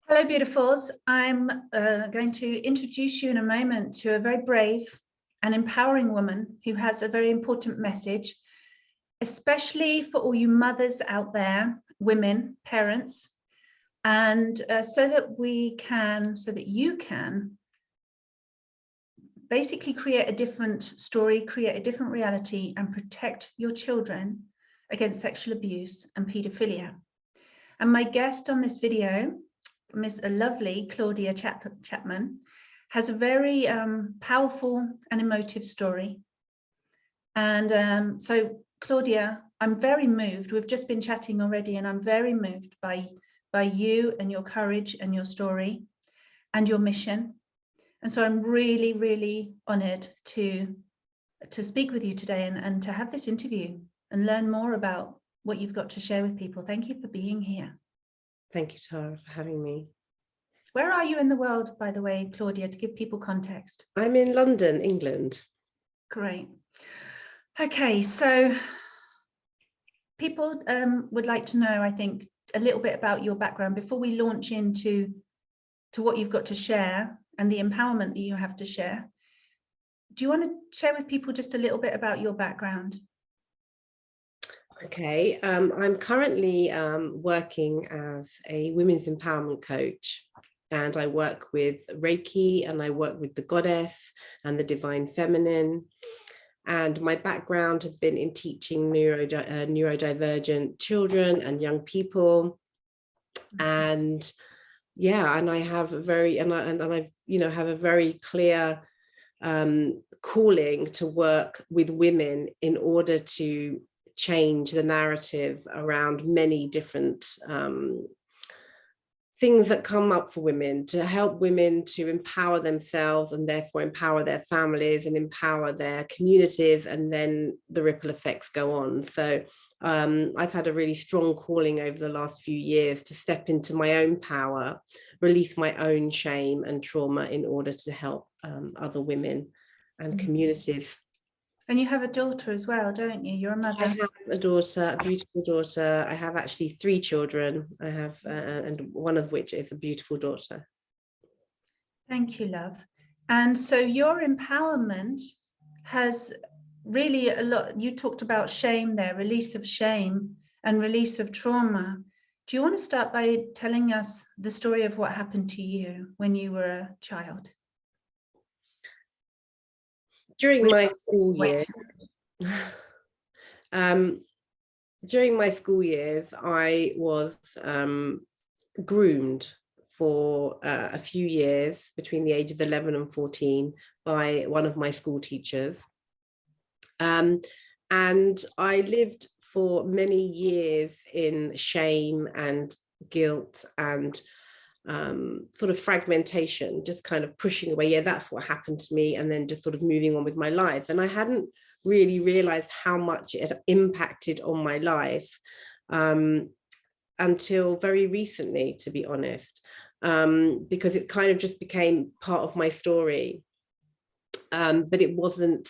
Hello, beautifuls. I'm going to introduce you in a moment to a very brave and empowering woman who has a very important message, especially for all you mothers out there, women, parents, and so that you can basically create a different story, create a different reality, and protect your children against sexual abuse and paedophilia. And my guest on this video, Miss lovely Claudia Chapman, has a very powerful and emotive story. And so Claudia, I'm very moved. We've just been chatting already, and I'm very moved by you and your courage and your story and your mission. And so I'm really, really honored to speak with you today and to have this interview and learn more about what you've got to share with people. Thank you for being here. Thank you, Tara, for having me. Where are you in the world, by the way, Claudia, to give people context? I'm in London, England. Great. Okay, so people would like to know, I think, a little bit about your background before we launch into what you've got to share and the empowerment that you have to share. Do you want to share with people just a little bit about your background? Okay, I'm currently working as a women's empowerment coach, and I work with Reiki, and I work with the goddess and the divine feminine. And my background has been in teaching neurodivergent children and young people. And yeah, and I have a very, and I have a very clear calling to work with women in order to change the narrative around many different things that come up for women, to help women to empower themselves and therefore empower their families and empower their communities, and then the ripple effects go on. So I've had a really strong calling over the last few years to step into my own power, release my own shame and trauma in order to help other women and communities. And you have a daughter as well, don't you? You're a mother. I have a daughter, a beautiful daughter. I have actually 3 children. I have, and one of which is a beautiful daughter. Thank you, love. And so your empowerment has really a lot. You talked about shame there, release of shame and release of trauma. Do you want to start by telling us the story of what happened to you when you were a child? During my school years, I was groomed for a few years between the ages of 11 and 14 by one of my school teachers. And I lived for many years in shame and guilt and sort of fragmentation, just kind of pushing away, yeah, that's what happened to me, and then just sort of moving on with my life. And I hadn't really realized how much it had impacted on my life until very recently, to be honest, because it kind of just became part of my story. But it wasn't,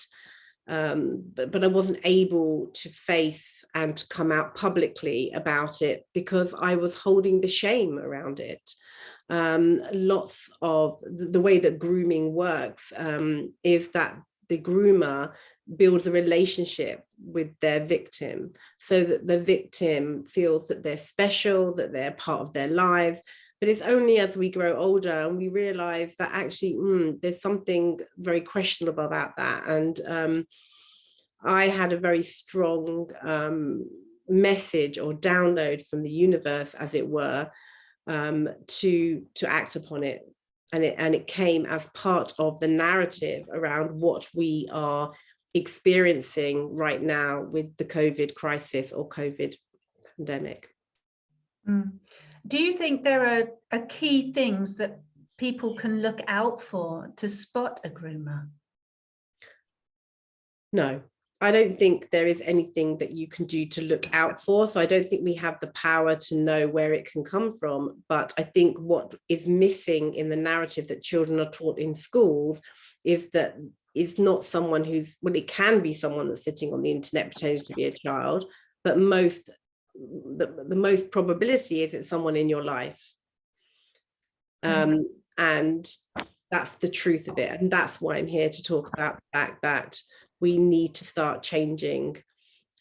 but I wasn't able to face and to come out publicly about it because I was holding the shame around it. Lots of the way that grooming works is that the groomer builds a relationship with their victim so that the victim feels that they're special, that they're part of their lives. But it's only as we grow older and we realize that actually there's something very questionable about that. And I had a very strong message or download from the universe, as it were, to act upon it. And it came as part of the narrative around what we are experiencing right now with the COVID crisis or COVID pandemic. Do you think there are key things that people can look out for to spot a groomer? No, I don't think there is anything that you can do to look out for. So I don't think we have the power to know where it can come from. But I think what is missing in the narrative that children are taught in schools is that it's not someone who's, well, it can be someone that's sitting on the internet pretending to be a child, but the most probability is it's someone in your life. And that's the truth of it. And that's why I'm here to talk about the fact that we need to start changing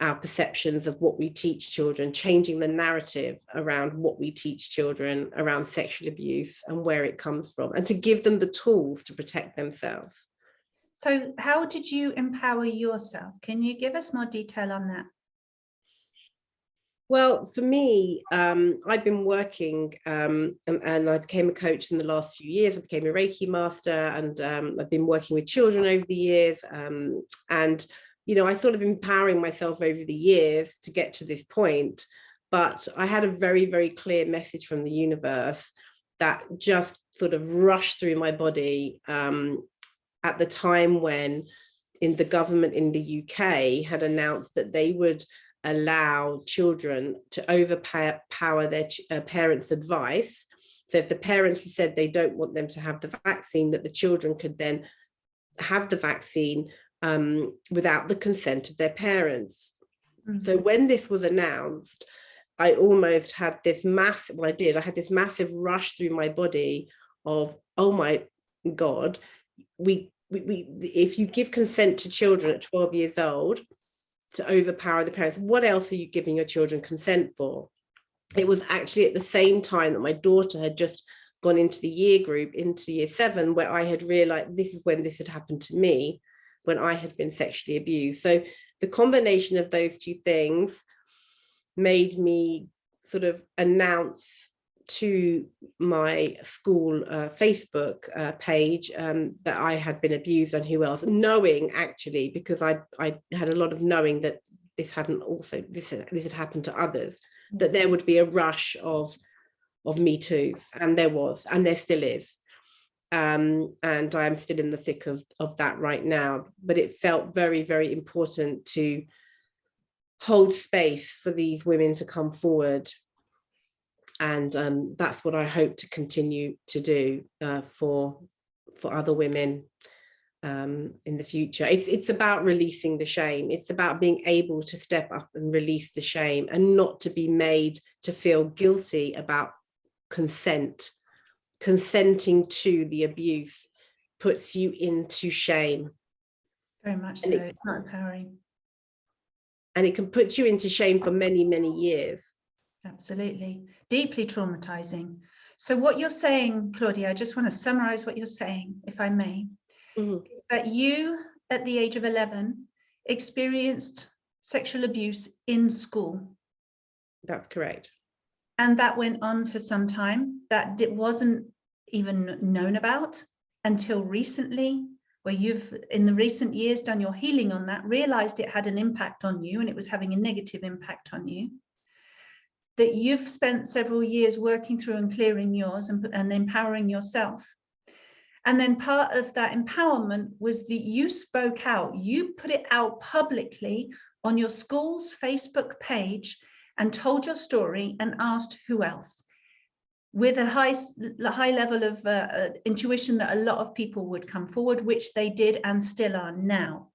our perceptions of what we teach children, changing the narrative around what we teach children around sexual abuse and where it comes from, and to give them the tools to protect themselves. So how did you empower yourself? Can you give us more detail on that? Well, for me, I've been working and I became a coach in the last few years. I became a Reiki master, and I've been working with children over the years. And, you know, I sort of empowering myself over the years to get to this point. But I had a very, very clear message from the universe that just sort of rushed through my body at the time when the government in the UK had announced that they would allow children to overpower their parents' advice. So if the parents said they don't want them to have the vaccine, that the children could then have the vaccine without the consent of their parents. Mm-hmm. So when this was announced, I almost had this massive, well, I had this massive rush through my body of, oh my God, if you give consent to children at 12 years old, to overpower the parents, what else are you giving your children consent for? It was actually at the same time that my daughter had just gone into the year group, into year 7, where I had realized this is when this had happened to me, when I had been sexually abused. So the combination of those two things made me sort of announce to my school Facebook page that I had been abused, and who else, knowing actually, because I had a lot of knowing that this had happened to others, that there would be a rush of Me Too, and there was, and there still is, and I'm still in the thick of that right now. But it felt very, very important to hold space for these women to come forward. And that's what I hope to continue to do for other women in the future. It's about releasing the shame. It's about being able to step up and release the shame, and not to be made to feel guilty about consent. Consenting to the abuse puts you into shame. Very much so. It's not empowering. And it can put you into shame for many, many years. Absolutely. Deeply traumatizing. So what you're saying, Claudia, I just want to summarize what you're saying, if I may, is that you, at the age of 11, experienced sexual abuse in school. That's correct. And that went on for some time. That it wasn't even known about until recently, where you've, in the recent years, done your healing on that, realized it had an impact on you and it was having a negative impact on you. That you've spent several years working through and clearing yours and empowering yourself. And then part of that empowerment was that you spoke out, you put it out publicly on your school's Facebook page and told your story and asked who else, with a high level of intuition that a lot of people would come forward, which they did and still are now.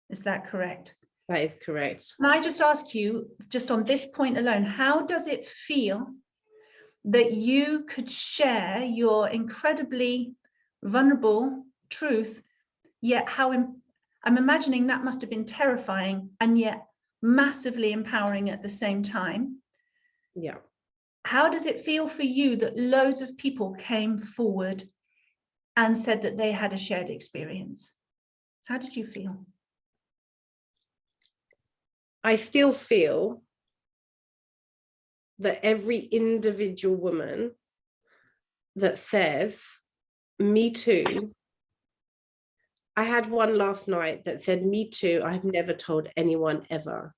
Is that correct? That is correct. And I just ask you, just on this point alone, how does it feel that you could share your incredibly vulnerable truth, yet I'm imagining that must have been terrifying and yet massively empowering at the same time. Yeah. How does it feel for you that loads of people came forward and said that they had a shared experience? How did you feel? I still feel that every individual woman that says, me too. I had one last night that said, me too, I've never told anyone ever.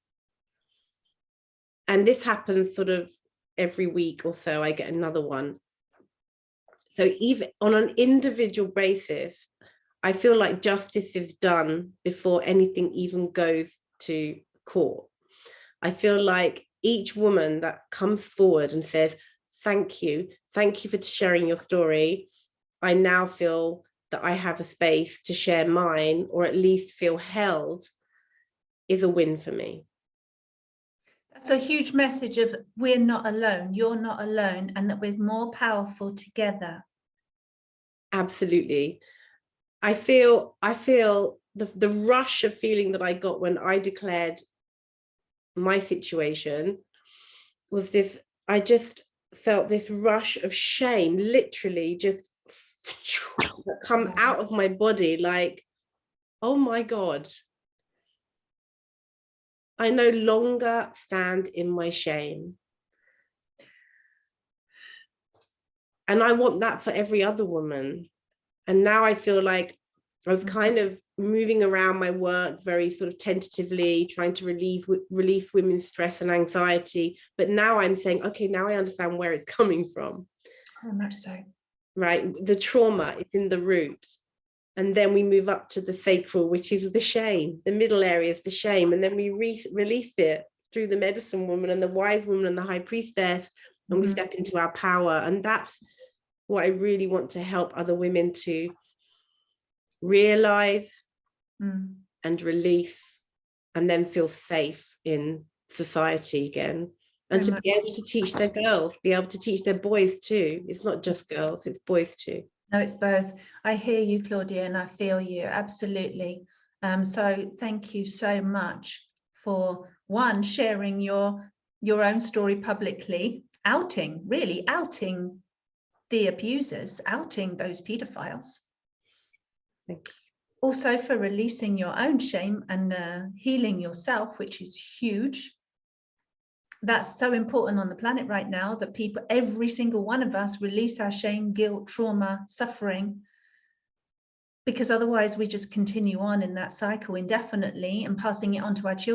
And this happens sort of every week or so, I get another one. So even on an individual basis, I feel like justice is done before anything even goes to court. I feel like each woman that comes forward and says, thank you for sharing your story, I now feel that I have a space to share mine, or at least feel held, is a win for me. It's a huge message of we're not alone, you're not alone, and that we're more powerful together. Absolutely. I feel the rush of feeling that I got when I declared my situation was this, I just felt this rush of shame, literally just come out of my body, like, oh my God, I no longer stand in my shame. And I want that for every other woman. And now I feel like I was kind of moving around my work very sort of tentatively, trying to release women's stress and anxiety. But now I'm saying, okay, now I understand where it's coming from. Very much so. Right. The trauma is in the root. And then we move up to the sacral, which is the shame. The middle area is the shame. And then we release it through the medicine woman and the wise woman and the high priestess. And we step into our power. And that's what I really want to help other women to realize and release, and then feel safe in society again. And to be able to teach their girls, be able to teach their boys too. It's not just girls, it's boys too. No, it's both. I hear you, Claudia, and I feel you, absolutely. So thank you so much for, one, sharing your own story publicly, really outing the abusers, outing those pedophiles. Thank you. Also for releasing your own shame and healing yourself, which is huge. That's so important on the planet right now, that people, every single one of us, release our shame, guilt, trauma, suffering, because otherwise we just continue on in that cycle indefinitely and passing it on to our children.